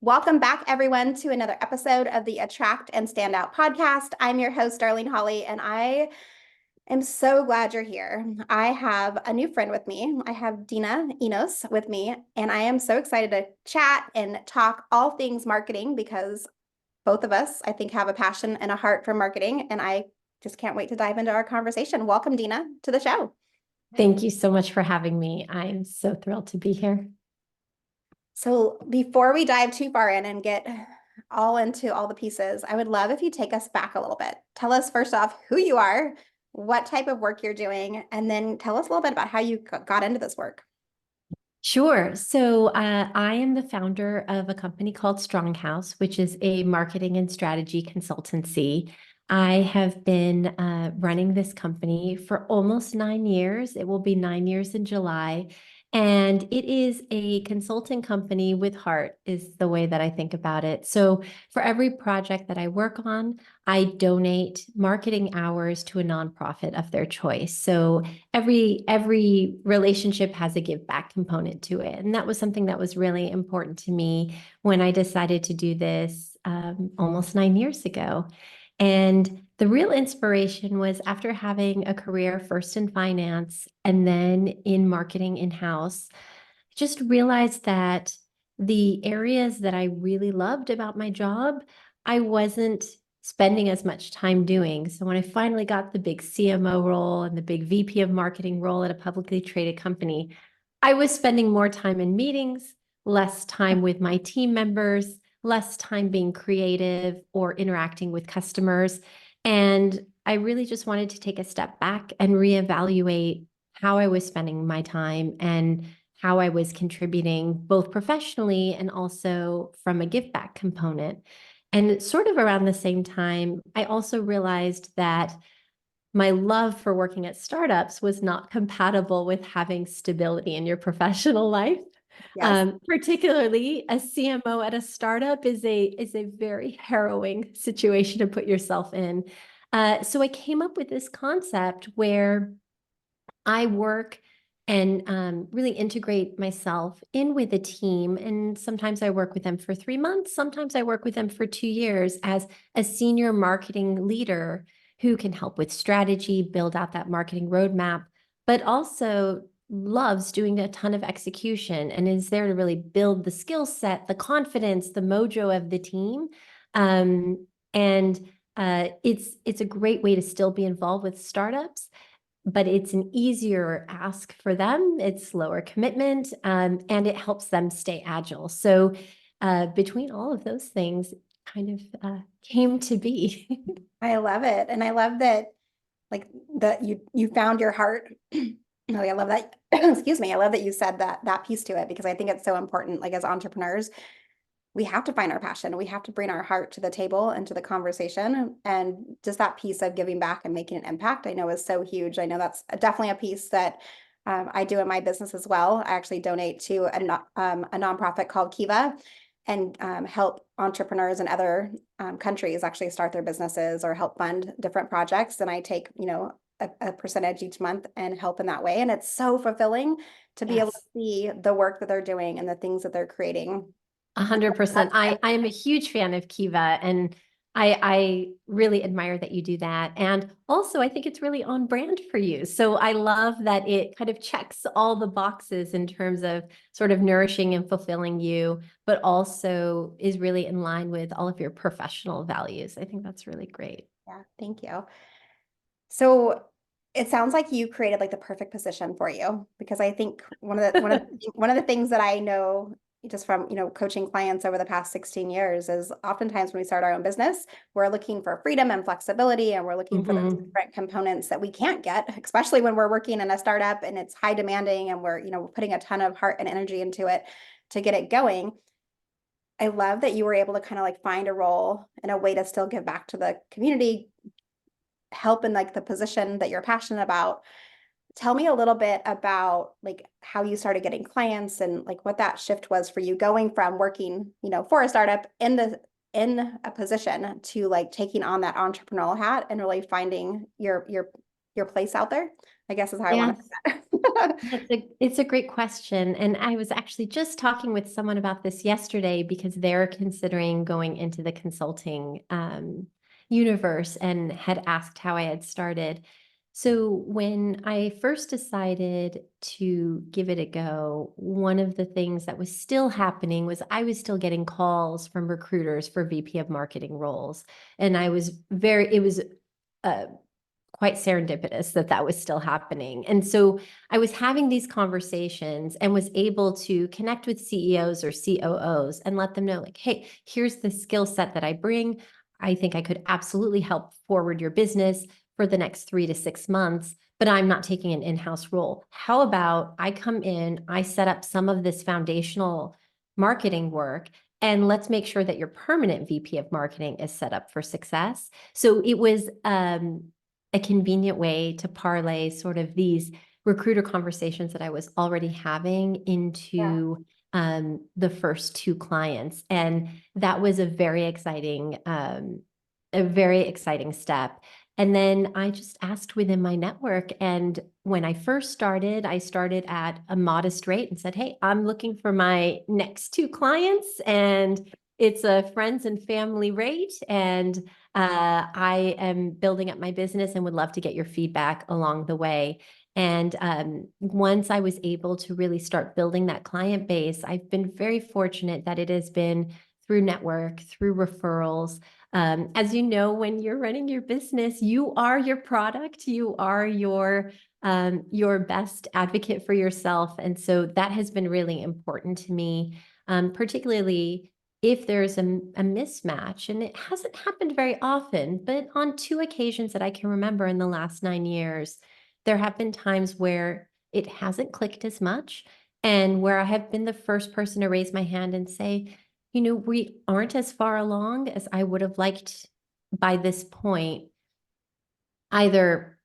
Welcome back, everyone, to another episode of the Attract and Stand Out podcast. I'm your host, Darlene Hawley, and I am so glad you're here. I have a new friend with me. I have Dena Enos with me, and I am so excited to chat and talk all things marketing because both of us, I think, have a passion and a heart for marketing, and I just can't wait to dive into our conversation. Welcome, Dena, to the show. Thank you so much for having me. I'm so thrilled to be here. So before we dive too far in and get all into all the pieces, I would love if you take us back a little bit. Tell us first off who you are, what type of work you're doing, and then tell us a little bit about how you got into this work. Sure. So I am the founder of a company called StrongHouse, which is a marketing and strategy consultancy. I have been running this company for almost 9 years. It will be 9 years in July. And it is a consulting company with heart, is the way that I think about it. So for every project that I work on, I donate marketing hours to a nonprofit of their choice. So every relationship has a give back component to it, and that was something that was really important to me when I decided to do this almost 9 years ago. And the real inspiration was after having a career first in finance and then in marketing in-house, just realized that the areas that I really loved about my job, I wasn't spending as much time doing. So when I finally got the big CMO role and the big VP of marketing role at a publicly traded company, I was spending more time in meetings, less time with my team members, less time being creative or interacting with customers. And I really just wanted to take a step back and reevaluate how I was spending my time and how I was contributing both professionally and also from a give back component. And sort of around the same time, I also realized that my love for working at startups was not compatible with having stability in your professional life. Yes. Particularly a CMO at a startup is a very harrowing situation to put yourself in. So I came up with this concept where I work and really integrate myself in with a team. And sometimes I work with them for 3 months. Sometimes I work with them for 2 years as a senior marketing leader who can help with strategy, build out that marketing roadmap, but also loves doing a ton of execution and is there to really build the skill set, the confidence, the mojo of the team. And it's a great way to still be involved with startups, but it's an easier ask for them. It's lower commitment, and it helps them stay agile. So between all of those things, kind of came to be. I love it. And I love that like that you found your heart. I love that. Excuse me. I love that you said that piece to it because I think it's so important. Like as entrepreneurs, we have to find our passion. We have to bring our heart to the table and to the conversation. And just that piece of giving back and making an impact, I know is so huge. I know that's definitely a piece that I do in my business as well. I actually donate to a nonprofit called Kiva and help entrepreneurs in other countries actually start their businesses or help fund different projects. And I take, a percentage each month and help in that way. And it's so fulfilling to be able to Yes. see the work that they're doing and the things that they're creating. 100%. I am a huge fan of Kiva, and I really admire that you do that. And also, I think it's really on brand for you. So I love that it kind of checks all the boxes in terms of sort of nourishing and fulfilling you, but also is really in line with all of your professional values. I think that's really great. Yeah, thank you. So it sounds like you created like the perfect position for you because I think one of the things that I know just from coaching clients over the past 16 years is oftentimes when we start our own business, we're looking for freedom and flexibility and we're looking for those different components that we can't get, especially when we're working in a startup and it's high demanding and we're putting a ton of heart and energy into it to get it going. I love that you were able to kind of like find a role and a way to still give back to the community, help in like the position that you're passionate about. Tell me a little bit about like how you started getting clients and like what that shift was for you going from working, for a startup in a position to like taking on that entrepreneurial hat and really finding your place out there, I guess is how I want to Yes. put that. It's a great question. And I was actually just talking with someone about this yesterday because they're considering going into the consulting universe and had asked how I had started. So when I first decided to give it a go, one of the things that was still happening was I was still getting calls from recruiters for VP of marketing roles. And it was uh, quite serendipitous that that was still happening. And so I was having these conversations and was able to connect with CEOs or COOs and let them know, like, hey, here's the skill set that I bring. I think I could absolutely help forward your business for the next 3 to 6 months, but I'm not taking an in-house role. How about I come in, I set up some of this foundational marketing work, and let's make sure that your permanent VP of marketing is set up for success. So it was a convenient way to parlay sort of these recruiter conversations that I was already having Yeah. into the first two clients. And that was a very exciting step. And then I just asked within my network. And when I first started, I started at a modest rate and said, hey, I'm looking for my next two clients. And it's a friends and family rate. And I am building up my business and would love to get your feedback along the way. And once I was able to really start building that client base, I've been very fortunate that it has been through network, through referrals. As you know, when you're running your business, you are your product, you are your best advocate for yourself. And so that has been really important to me, particularly if there's a mismatch, and it hasn't happened very often, but on two occasions that I can remember in the last 9 years, there have been times where it hasn't clicked as much and where I have been the first person to raise my hand and say, we aren't as far along as I would have liked by this point. Either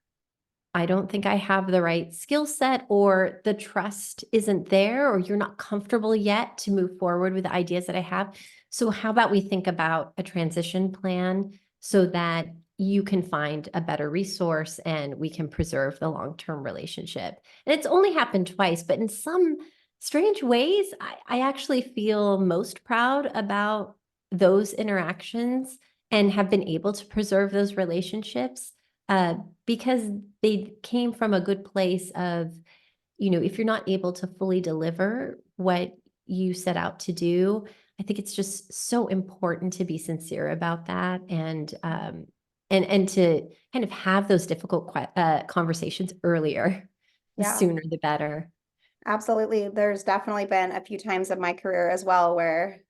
I don't think I have the right skill set, or the trust isn't there, or you're not comfortable yet to move forward with the ideas that I have. So how about we think about a transition plan so that you can find a better resource and we can preserve the long-term relationship. And it's only happened twice, but in some strange ways, I actually feel most proud about those interactions and have been able to preserve those relationships uh, because they came from a good place of, if you're not able to fully deliver what you set out to do, I think it's just so important to be sincere about that and to kind of have those difficult conversations earlier. The Yeah. sooner the better. Absolutely. There's definitely been a few times in my career as well where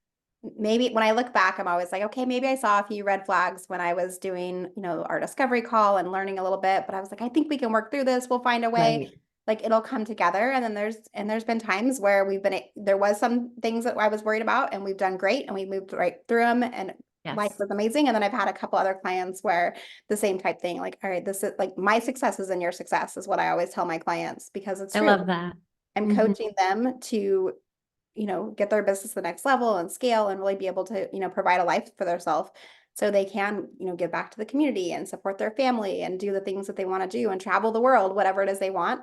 maybe when I look back, I'm always like, okay, maybe I saw a few red flags when I was doing, our discovery call and learning a little bit, but I was like, I think we can work through this. We'll find a way. Right. Like it'll come together. And then there's been times where there was some things that I was worried about and we've done great and we moved right through them and life Yes. was amazing. And then I've had a couple other clients where the same type thing, like, all right, this is like my success is in your success is what I always tell my clients because it's I true. love that. I'm Mhm. coaching them to, get their business to the next level and scale and really be able to, provide a life for themselves so they can, give back to the community and support their family and do the things that they want to do and travel the world, whatever it is they want.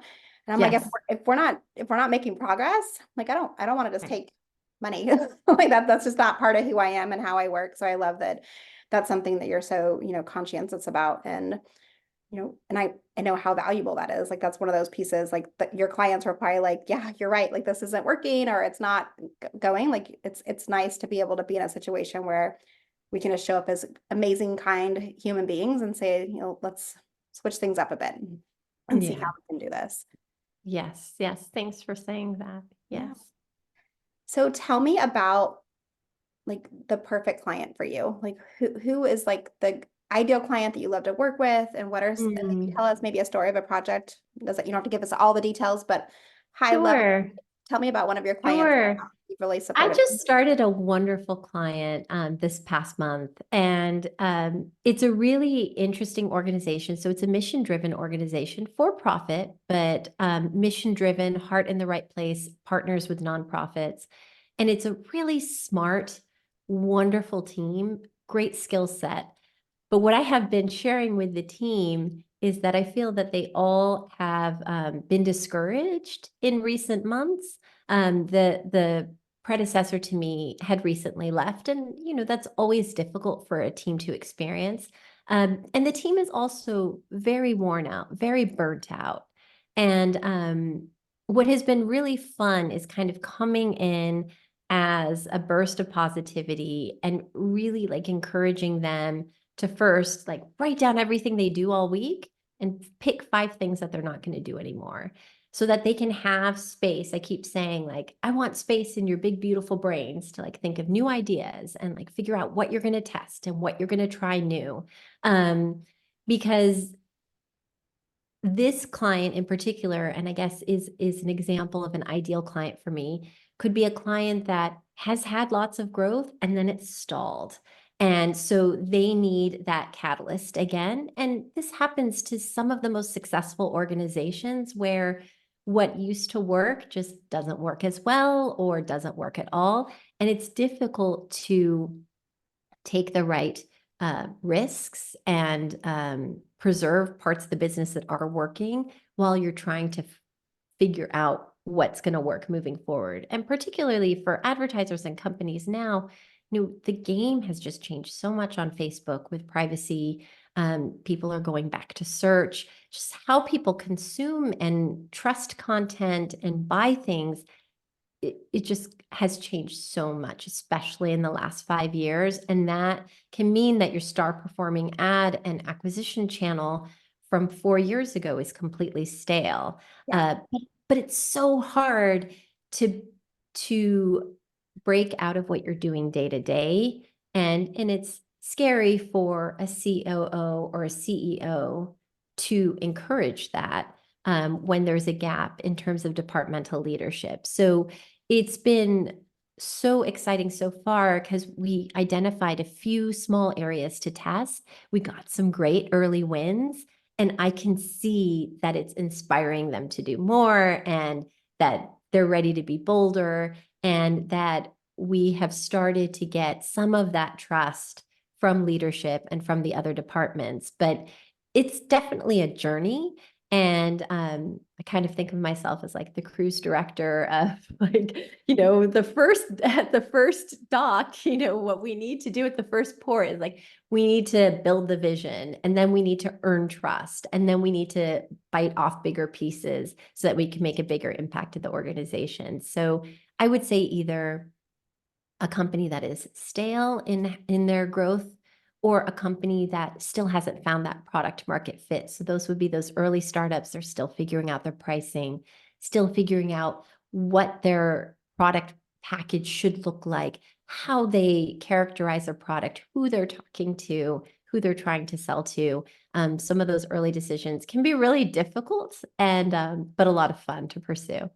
And I'm like, Yes. if we're not making progress, like I don't want to just take money like that. That's just not part of who I am and how I work. So I love that that's something that you're so, conscientious about. And and I know how valuable that is. Like that's one of those pieces like that your clients were probably like, yeah, you're right. Like this isn't working or it's not going. Like it's nice to be able to be in a situation where we can just show up as amazing, kind human beings and say, let's switch things up a bit and see Yeah. how we can do this. Yes. Yes. Thanks for saying that. Yeah. Yes. So tell me about like the perfect client for you. Like who is like the ideal client that you love to work with and and maybe Mm, tell us maybe a story of a project. Doesn't you don't have to give us all the details, but high level, sure. tell me about one of your clients and Sure. how you've really I supported just them. started a wonderful client this past month, and it's a really interesting organization. So it's a mission-driven organization, for profit, but mission-driven, heart in the right place, partners with nonprofits, and it's a really smart, wonderful team, great skill set. But what I have been sharing with the team is that I feel that they all have been discouraged in recent months. The predecessor to me had recently left, and that's always difficult for a team to experience. And the team is also very worn out, very burnt out. And what has been really fun is kind of coming in as a burst of positivity and really like encouraging them to first like write down everything they do all week and pick 5 things that they're not going to do anymore so that they can have space. I keep saying, like, I want space in your big, beautiful brains to like think of new ideas and like figure out what you're going to test and what you're going to try new. Because this client in particular, and I guess is an example of an ideal client for me, could be a client that has had lots of growth and then it's stalled. And so they need that catalyst again. And this happens to some of the most successful organizations where what used to work just doesn't work as well or doesn't work at all. And it's difficult to take the right risks and preserve parts of the business that are working while you're trying to figure out what's going to work moving forward. And particularly for advertisers and companies now, the game has just changed so much on Facebook with privacy. People are going back to search, just how people consume and trust content and buy things. It just has changed so much, especially in the last 5 years. And that can mean that your star performing ad and acquisition channel from 4 years ago is completely stale. Yeah. But it's so hard to break out of what you're doing day to day. And it's scary for a COO or a CEO to encourage that when there's a gap in terms of departmental leadership. So it's been so exciting so far because we identified a few small areas to test. We got some great early wins, and I can see that it's inspiring them to do more and that they're ready to be bolder, and that we have started to get some of that trust from leadership and from the other departments. But it's definitely a journey. And I kind of think of myself as like the cruise director of like, the first dock, what we need to do at the first port is like, we need to build the vision, and then we need to earn trust, and then we need to bite off bigger pieces so that we can make a bigger impact to the organization. So I would say either a company that is stale in their growth, or a company that still hasn't found that product market fit. So those would be those early startups. They're still figuring out their pricing, still figuring out what their product package should look like, how they characterize their product, who they're talking to, who they're trying to sell to. Some of those early decisions can be really difficult and but a lot of fun to pursue.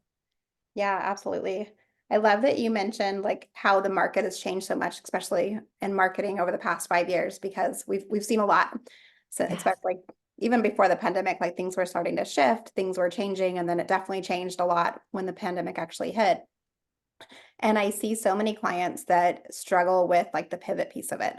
Yeah, absolutely. I love that you mentioned like how the market has changed so much, especially in marketing over the past 5 years, because we've seen a lot. So Yes. especially like even before the pandemic, like things were starting to shift, things were changing, and then it definitely changed a lot when the pandemic actually hit. And I see so many clients that struggle with like the pivot piece of it.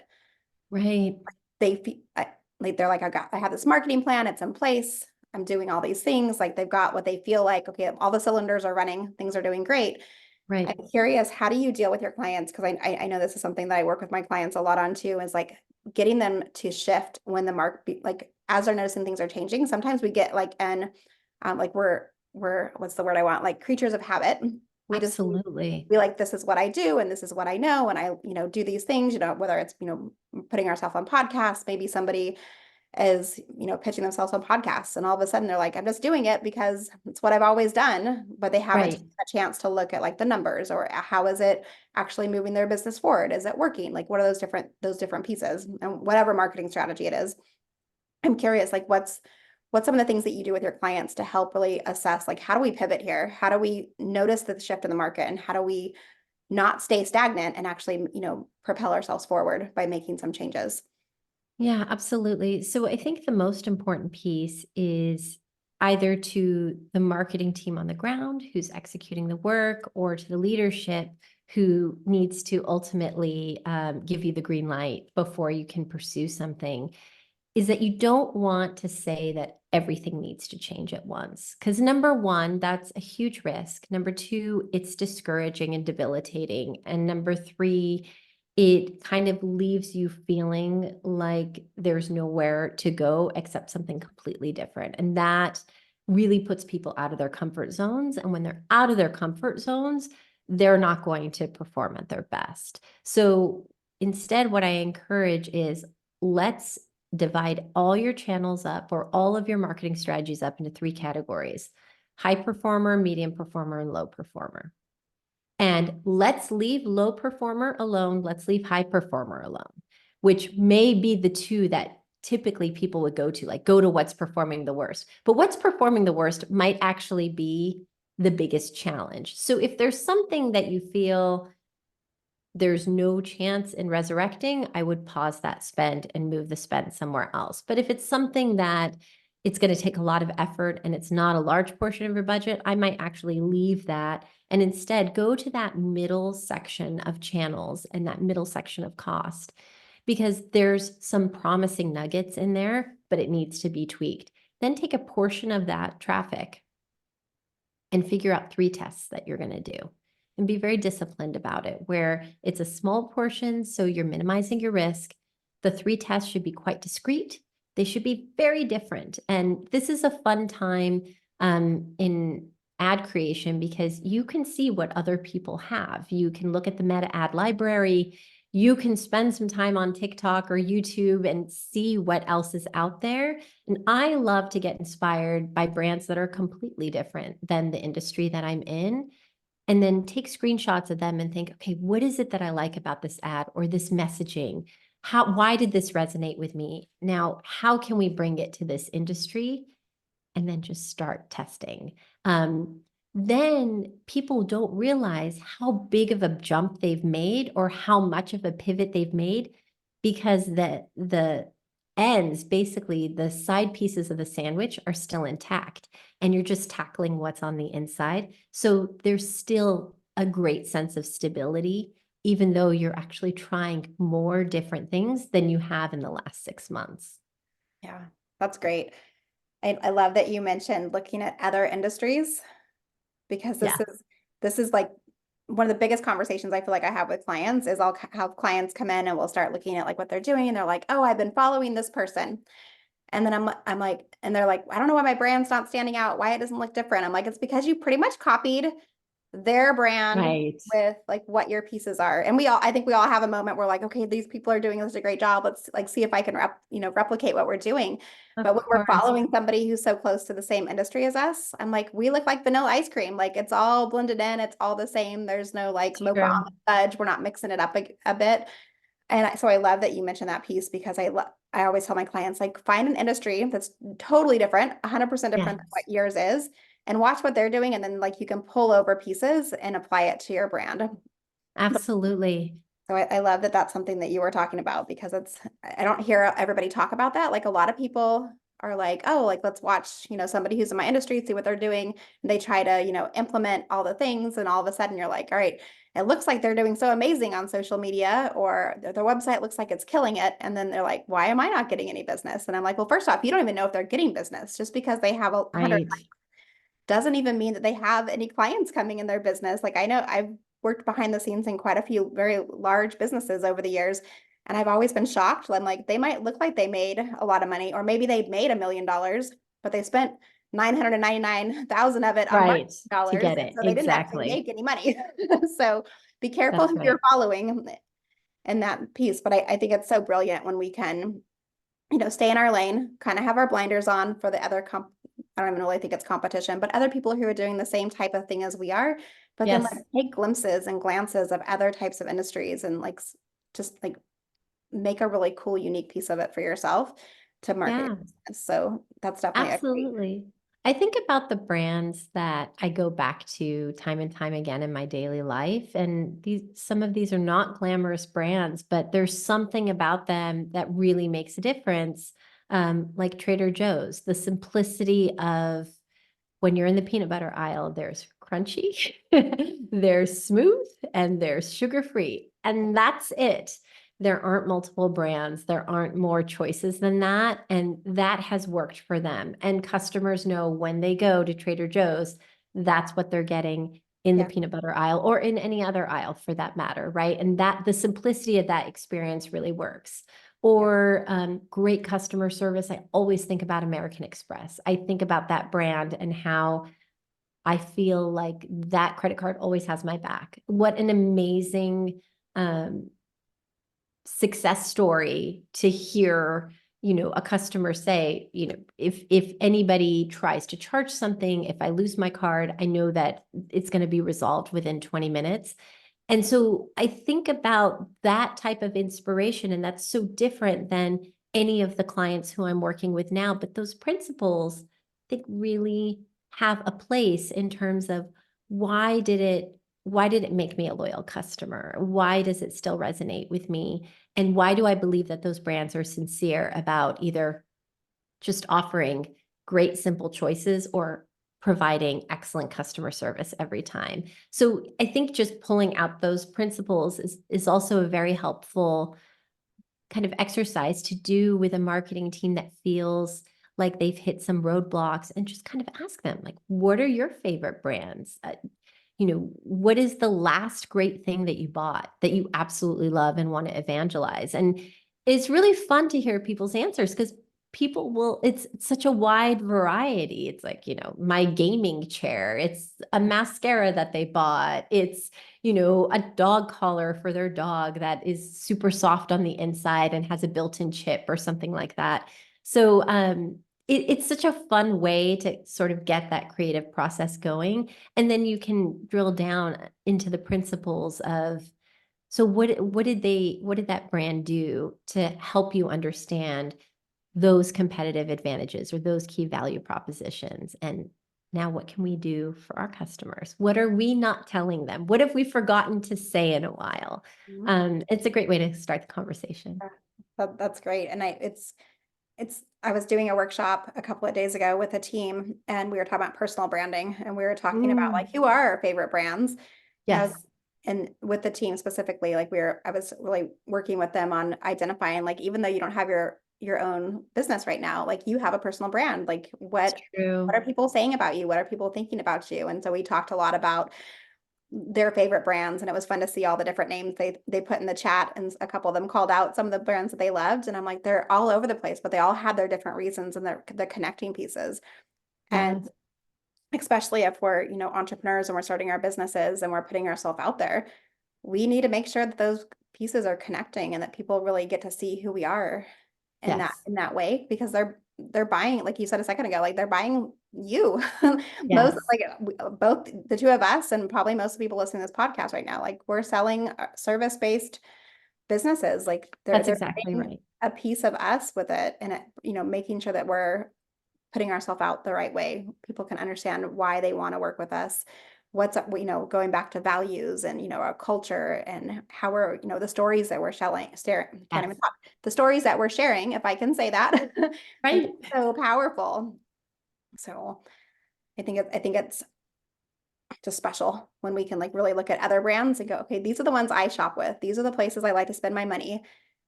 Right. Like they're like, I have this marketing plan, it's in place. I'm doing all these things. Like they've got what they feel like, okay, all the cylinders are running, things are doing great. Right. I'm curious, how do you deal with your clients? Because I know this is something that I work with my clients a lot on too, is like getting them to shift when the market, like as they're noticing things are changing. Sometimes we get like like we're what's the word I want? Like creatures of habit. We just Absolutely. we like, this is what I do and this is what I know, and I do these things, whether it's putting ourselves on podcasts. Maybe somebody is pitching themselves on podcasts, and all of a sudden they're like, I'm just doing it because it's what I've always done, but they haven't Right. taken a chance to look at like the numbers, or how is it actually moving their business forward? Is it working? Like what are those different pieces, and whatever marketing strategy it is. I'm curious, like what's some of the things that you do with your clients to help really assess, like, how do we pivot here? How do we notice the shift in the market, and how do we not stay stagnant and actually, propel ourselves forward by making some changes? Yeah, absolutely. So I think the most important piece is either to the marketing team on the ground who's executing the work, or to the leadership who needs to ultimately give you the green light before you can pursue something. is that you don't want to say that everything needs to change at once. Because number one, that's a huge risk. Number two, it's discouraging and debilitating. And number three, it kind of leaves you feeling like there's nowhere to go except something completely different. And that really puts people out of their comfort zones. And when they're out of their comfort zones, they're not going to perform at their best. So instead, what I encourage is let's divide all your channels up or all of your marketing strategies up into three categories: high performer, medium performer, and low performer. And let's leave low performer alone. Let's leave high performer alone, which may be the two that typically people would go to, like go to what's performing the worst. But what's performing the worst might actually be the biggest challenge. So if there's something that you feel there's no chance in resurrecting, I would pause that spend and move the spend somewhere else. But if it's something that it's going to take a lot of effort and it's not a large portion of your budget, I might actually leave that and instead go to that middle section of channels and that middle section of cost, because there's some promising nuggets in there, but it needs to be tweaked. Then take a portion of that traffic and figure out 3 tests that you're going to do and be very disciplined about it, where it's a small portion, so you're minimizing your risk. The 3 tests should be quite discreet. They should be very different. And this is a fun time in ad creation because you can see what other people have. You can look at the meta ad library. You can spend some time on TikTok or YouTube and see what else is out there. And I love to get inspired by brands that are completely different than the industry that I'm in, and then take screenshots of them and think, okay, what is it that I like about this ad or this messaging? Why did this resonate with me? Now, how can we bring it to this industry? And then just start testing. Then people don't realize how big of a jump they've made or how much of a pivot they've made, because the ends, basically the side pieces of the sandwich, are still intact and you're just tackling what's on the inside. So there's still a great sense of stability, even though you're actually trying more different things than you have in the last 6 months. Yeah, that's great. I love that you mentioned looking at other industries, because Yeah, this is like one of the biggest conversations I feel like I have with clients is I'll have clients come in and we'll start looking at like what they're doing and they're like, oh, I've been following this person. And then I'm like, and they're like, I don't know why my brand's not standing out, why it doesn't look different. I'm like, it's because you pretty much copied their brand right. with like what your pieces are. And I think we all have a moment where like, okay, these people are doing such a great job. Let's like see if I can replicate what we're doing. Of But when we're course. following somebody who's so close to the same industry as us, I'm like, we look like vanilla ice cream. Like it's all blended in, it's all the same. There's no like mocha True. almond fudge. We're not mixing it up a bit. And so I love that you mentioned that piece, because I always tell my clients, like, find an industry that's totally different, 100% different than what Yes, yours is, and watch what they're doing. And then like you can pull over pieces and apply it to your brand. absolutely. So I love that that's something that you were talking about, because I don't hear everybody talk about that. Like a lot of people are like, oh, like let's watch, somebody who's in my industry, see what they're doing. And they try to, implement all the things. And all of a sudden you're like, all right, it looks like they're doing so amazing on social media, or their website looks like it's killing it. And then they're like, why am I not getting any business? And I'm like, well, first off, you don't even know if they're getting business. Just because they have 100 Right. doesn't even mean that they have any clients coming in their business. Like I know I've worked behind the scenes in quite a few very large businesses over the years. And I've always been shocked. I'm like, they might look like they made a lot of money, or maybe they made $1 million, but they spent 999,000 of it on marketing Right. To dollars. get And it. so they didn't actually Exactly. make any money. So be careful That's who you're right. following in that piece. But I think it's so brilliant when we can, stay in our lane, kind of have our blinders on for the other I don't even really think it's competition, but other people who are doing the same type of thing as we are, but then like Yes. take glimpses and glances of other types of industries and like just like make a really cool, unique piece of it for yourself to market your Yeah. business. So that's definitely a great. Absolutely. I think about the brands that I go back to time and time again in my daily life. And some of these are not glamorous brands, but there's something about them that really makes a difference. Like Trader Joe's, the simplicity of when you're in the peanut butter aisle, there's crunchy, there's smooth, and there's sugar free. And that's it. There aren't multiple brands. There aren't more choices than that. And that has worked for them. And customers know when they go to Trader Joe's, that's what they're getting in the Yeah. peanut butter aisle or in any other aisle for that matter, right? And that the simplicity of that experience really works. Yeah. Or great customer service. I always think about American Express. I think about that brand and how I feel like that credit card always has my back. What an amazing um, success story to hear, a customer say, if anybody tries to charge something, if I lose my card, I know that it's going to be resolved within 20 minutes. And so I think about that type of inspiration, and that's so different than any of the clients who I'm working with now. But those principles, I think, really have a place in terms of why did it make me a loyal customer? Why does it still resonate with me? And why do I believe that those brands are sincere about either just offering great, simple choices or providing excellent customer service every time? So I think just pulling out those principles is also a very helpful kind of exercise to do with a marketing team that feels like they've hit some roadblocks, and just kind of ask them, like, what are your favorite brands? What is the last great thing that you bought that you absolutely love and want to evangelize? And it's really fun to hear people's answers because it's such a wide variety. It's like, my gaming chair, it's a mascara that they bought, it's, a dog collar for their dog that is super soft on the inside and has a built-in chip or something like that. So, it's such a fun way to sort of get that creative process going. And then you can drill down into the principles of, so what did that brand do to help you understand those competitive advantages or those key value propositions? And now what can we do for our customers? What are we not telling them? What have we forgotten to say in a while? Mhm. It's a great way to start the conversation. Yeah. That's great. And I was doing a workshop a couple of days ago with a team, and we were talking about personal branding, and we were talking about like Mm, who are our favorite brands. And I was yes, and with the team specifically, like I was really working with them on identifying, like, even though you don't have your own business right now, like, you have a personal brand. Like, it's what are true. people saying about you? What are people thinking about you? And so we talked a lot about their favorite brands, and it was fun to see all the different names they put in the chat, and a couple of them called out some of the brands that they loved, and I'm like, they're all over the place, but they all had their different reasons and the connecting pieces. And Yes, especially if we're, entrepreneurs and we're starting our businesses and we're putting ourselves out there, we need to make sure that those pieces are connecting and that people really get to see who we are in that yes, in that way, because they're buying, like you said a second ago, like, they're buying you. Most, yes, like, both the two of us, and probably most people listening to this podcast right now, like, we're selling service-based businesses. Like, that's they're exactly getting right. a piece of us with it, and making sure that we're putting ourselves out the right way. People can understand why they want to work with us. What's up, going back to values and, our culture, and how we're, the stories that we're can't even Yes, talk, the stories that we're sharing, if I can say that, like, right. so powerful. So I think it's just special when we can, like, really look at other brands and go, okay, these are the ones I shop with. These are the places I like to spend my money.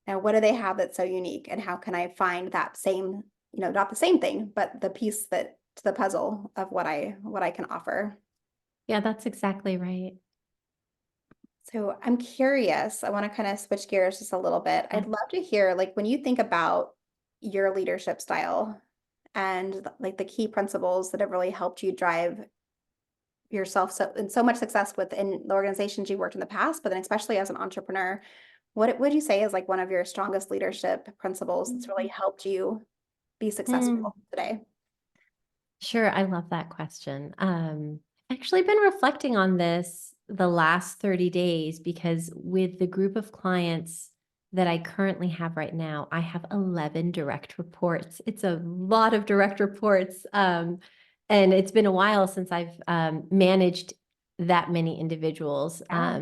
Now, what do they have that's so unique? And how can I find that same, not the same thing, but the piece that to the puzzle of what I can offer. Yeah, that's exactly right. So I'm curious, I want to kind of switch gears just a little bit. I'd Yes. love to hear, like, when you think about your leadership style and, like, the key principles that have really helped you drive yourself so much success within the organizations you worked in the past, but then especially as an entrepreneur, what would you say is, like, one of your strongest leadership principles that's really helped you be Mm, successful today? sure, I love that question. I've actually been reflecting on this the last 30 days because with the group of clients that I currently have right now, I have 11 direct reports. It's a lot of direct reports. And it's been a while since I've managed that many individuals Yeah.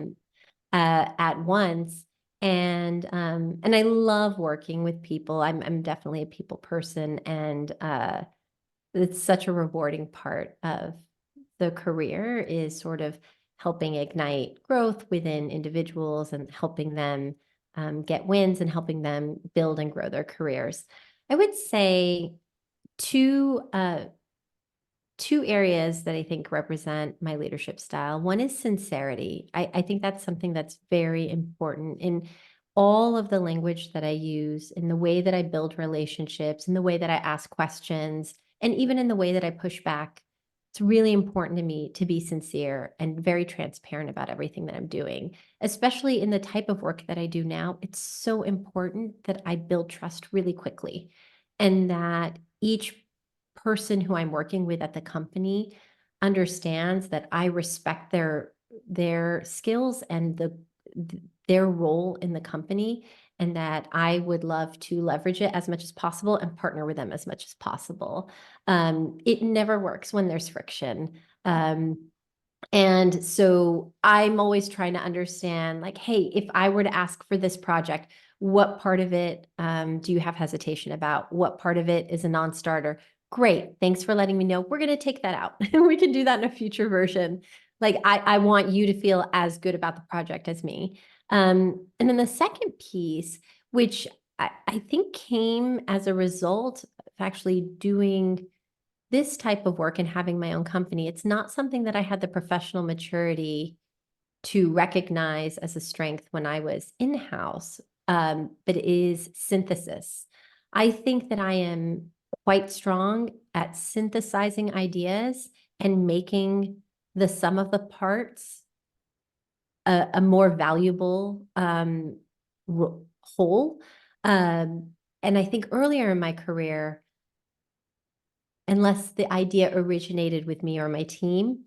at once. And I love working with people. I'm definitely a people person, and it's such a rewarding part of the career is sort of helping ignite growth within individuals and helping them get wins and helping them build and grow their careers. I would say two two areas that I think represent my leadership style. One is sincerity. I think that's something that's very important in all of the language that I use, in the way that I build relationships, in the way that I ask questions, and even in the way that I push back. It's really important to me to be sincere and very transparent about everything that I'm doing, especially in the type of work that I do now. It's so important that I build trust really quickly and that each person who I'm working with at the company understands that I respect their skills and their role in the company, and that I would love to leverage it as much as possible and partner with them as much as possible. It never works when there's friction. And so I'm always trying to understand, like, hey, if I were to ask for this project, what part of it do you have hesitation about? What part of it is a non-starter? Great. Thanks for letting me know. We're going to take that out. We can do that in a future version. Like, I want you to feel as good about the project as me. And then the second piece, which I think came as a result of actually doing this type of work and having my own company, it's not something that I had the professional maturity to recognize as a strength when I was in-house, but it is synthesis. I think that I am quite strong at synthesizing ideas and making the sum of the parts a more valuable whole. And I think earlier in my career, unless the idea originated with me or my team,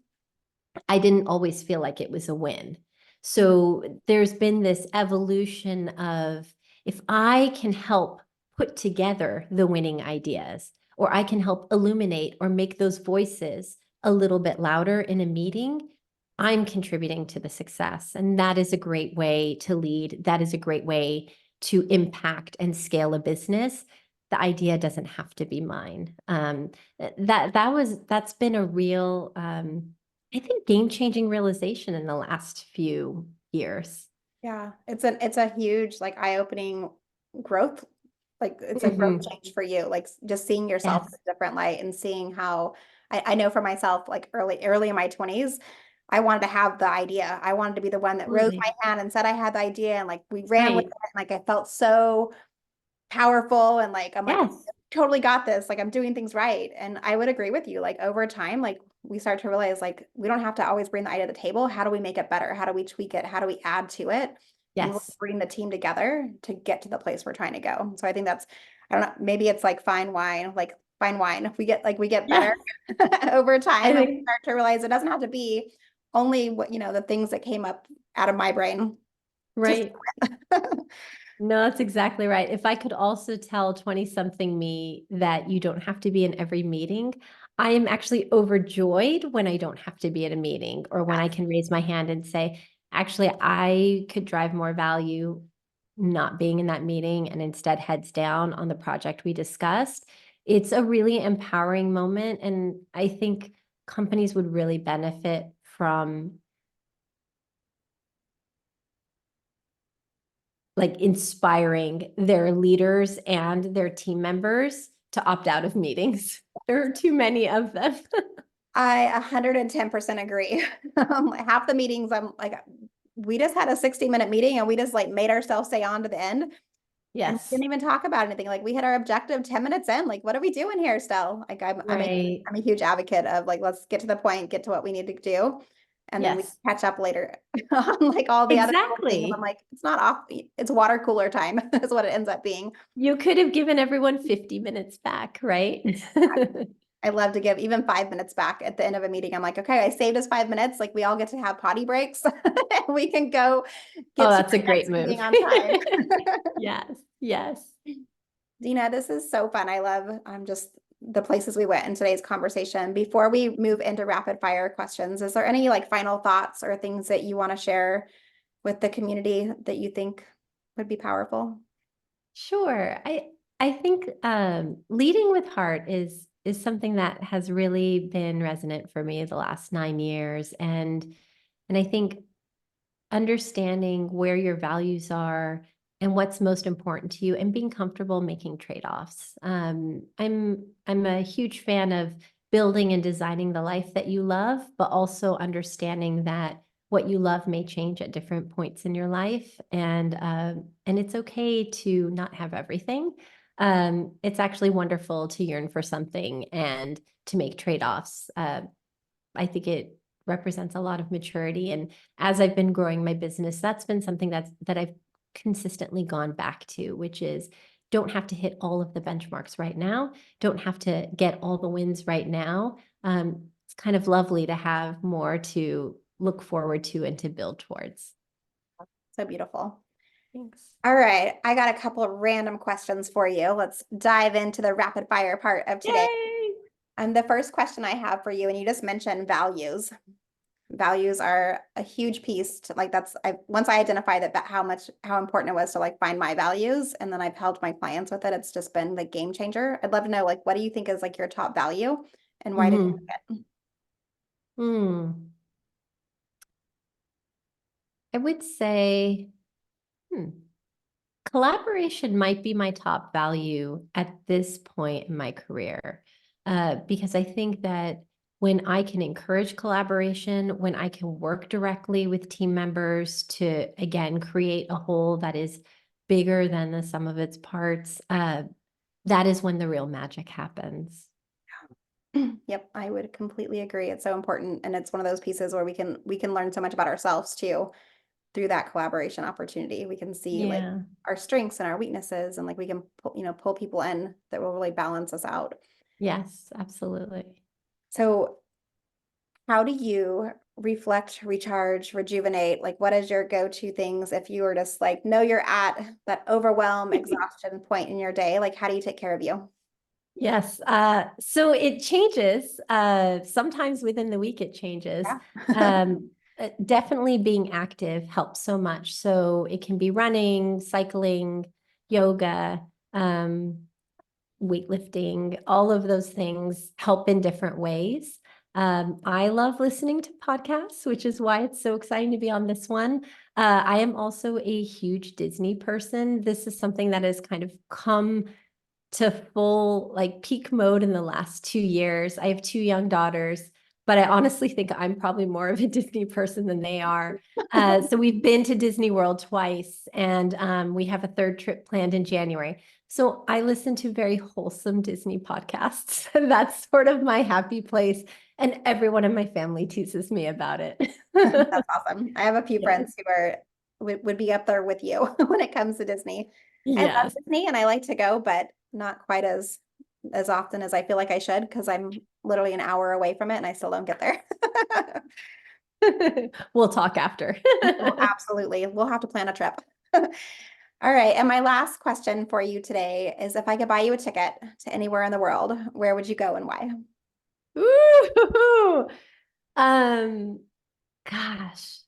I didn't always feel like it was a win. So there's been this evolution of, if I can help put together the winning ideas, or I can help illuminate or make those voices a little bit louder in a meeting, I'm contributing to the success. And that is a great way to lead. That is a great way to impact and scale a business. The idea doesn't have to be mine. That's been a real I think game-changing realization in the last few years. Yeah, it's a huge like eye-opening growth. Like it's a growth Mhm. change for you. Like just seeing yourself in Yes, a different light and seeing how I know for myself, like early in my 20s, I wanted to have the idea. I wanted to be the one that rose absolutely. my hand and said I had the idea and like we ran with Right. it. And, like I felt so powerful and like I'm like I Yes. totally got this, like I'm doing things right. And I would agree with you, like over time, like we start to realize like we don't have to always bring the idea to the table. How do we make it better? How do we tweak it? How do we add to it and really Yes. bring the team together to get to the place we're trying to go? So I think that's, I don't know, maybe it's like fine wine, like fine wine, if we get better Yeah. over I time and we think, start to realize it doesn't have to be only what the things that came up out of my brain to right. No, that's exactly right. If I could also tell 20-something me that you don't have to be in every meeting, I am actually overjoyed when I don't have to be at a meeting, or when I can raise my hand and say, actually, I could drive more value not being in that meeting and instead heads down on the project we discussed. It's a really empowering moment. And I think companies would really benefit from like inspiring their leaders and their team members to opt out of meetings. There are too many of them. I 110% agree. Half the meetings, I'm like, we just had a 60-minute meeting and we just like made ourselves stay on to the end and we Yes. didn't even talk about anything. Like we had our objective 10 minutes in. Like, what are we doing here still? Like Right. I'm a huge advocate of like, let's get to the point, get to what we need to do. And then we Yes. catch up later on like all the other little things. I'm Exactly. like, it's not off. It's water cooler time is what it ends up being. You could have given everyone 50 minutes back, right? I love to give even 5 minutes back at the end of a meeting. I'm like, okay, I saved us 5 minutes. Like we all get to have potty breaks and we can go Oh, get to that's a our great next meeting move. on time. Yes. Yes. Dina, this is so fun. I love just the places we went in today's conversation. Before we move into rapid fire questions, is there any like final thoughts or things that you want to share with the community that you think would be powerful? Sure. I think leading with heart is something that has really been resonant for me the last 9 years. And I think understanding where your values are and what's most important to you, and being comfortable making trade-offs. I'm a huge fan of building and designing the life that you love, but also understanding that what you love may change at different points in your life, and it's okay to not have everything. It's actually wonderful to yearn for something and to make trade-offs. I think it represents a lot of maturity. And as I've been growing my business, that's been something that I've consistently gone back to, which is don't have to hit all of the benchmarks right now. Don't have to get all the wins right now. It's kind of lovely to have more to look forward to and to build towards. So beautiful. Thanks. All right, I got a couple of random questions for you. Let's dive into the rapid fire part of today. Yay! And the first question I have for you, and you just mentioned values. Values are a huge piece to like once I identified that how important it was to like find my values, and then I've helped my clients with it. It's just been the game changer. I'd love to know, like, what do you think is like your top value and why did you pick it? I would say, collaboration might be my top value at this point in my career, because I think that when I can encourage collaboration, when I can work directly with team members to, again, create a whole that is bigger than the sum of its parts, that is when the real magic happens. Yep, I would completely agree. It's so important, and it's one of those pieces where we can learn so much about ourselves too through that collaboration opportunity. We can see like Yeah. our strengths and our weaknesses, and like we can pull people in that will really balance us out. Yes, absolutely. So how do you reflect, recharge, rejuvenate? Like, what is your go-to things if you were just like, know you're at that overwhelm, exhaustion point in your day? Like, how do you take care of you? Yes. So it changes. Sometimes within the week it changes. Yeah. Definitely being active helps so much. So it can be running, cycling, yoga, weightlifting, all of those things help in different ways. I love listening to podcasts, which is why it's so exciting to be on this one. I am also a huge Disney person. This is something that has kind of come to full like peak mode in the last 2 years. I have two young daughters, but I honestly think I'm probably more of a Disney person than they are. So we've been to Disney World twice, and we have a third trip planned in January. So I listen to very wholesome Disney podcasts. That's sort of my happy place. And everyone in my family teases me about it. That's awesome. I have a few Yes. friends who would be up there with you when it comes to Disney. I love Yes. Disney and I like to go, but not quite as often as I feel like I should because I'm literally an hour away from it and I still don't get there. We'll talk after. Well, absolutely. We'll have to plan a trip. All right. And my last question for you today is if I could buy you a ticket to anywhere in the world, where would you go and why? Ooh. Um, Gosh,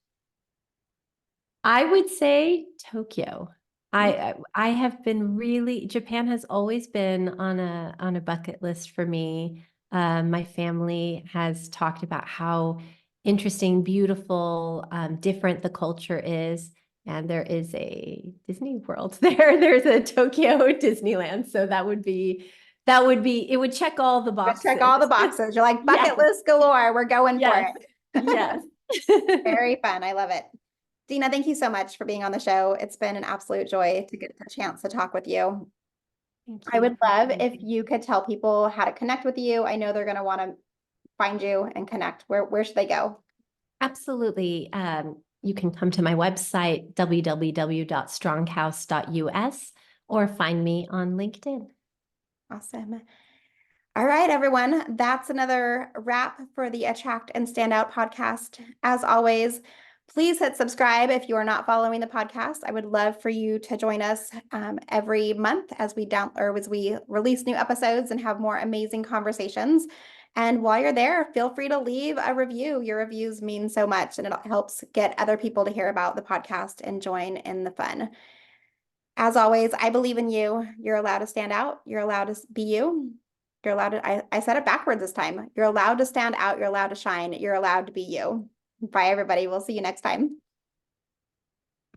I would say Tokyo. I have been really, Japan has always been on a bucket list for me. My family has talked about how interesting, beautiful, different the culture is. And there is a Disney World there. There's a Tokyo Disneyland. So it would check all the Just check all boxes. the boxes. You're like Yes, bucket list galore. We're going for yes, it. yes. Very fun. I love it. Dena, thank you so much for being on the show. It's been an absolute joy to get the chance to talk with you. Thank I you would for love having if me. you could tell people how to connect with you. I know they're going to want to find you and connect. Where should they go? Absolutely. You can come to my website, www.stronghouse.us, or find me on LinkedIn. Awesome. All right, everyone. That's another wrap for the Attract and Stand Out podcast. As always, please hit subscribe if you are not following the podcast. I would love for you to join us every month as as we release new episodes and have more amazing conversations. And while you're there, feel free to leave a review. Your reviews mean so much, and it helps get other people to hear about the podcast and join in the fun. As always, I believe in you. You're allowed to stand out. You're allowed to be you. You're allowed to, I said it backwards this time. You're allowed to stand out. You're allowed to shine. You're allowed to be you. Bye, everybody. We'll see you next time.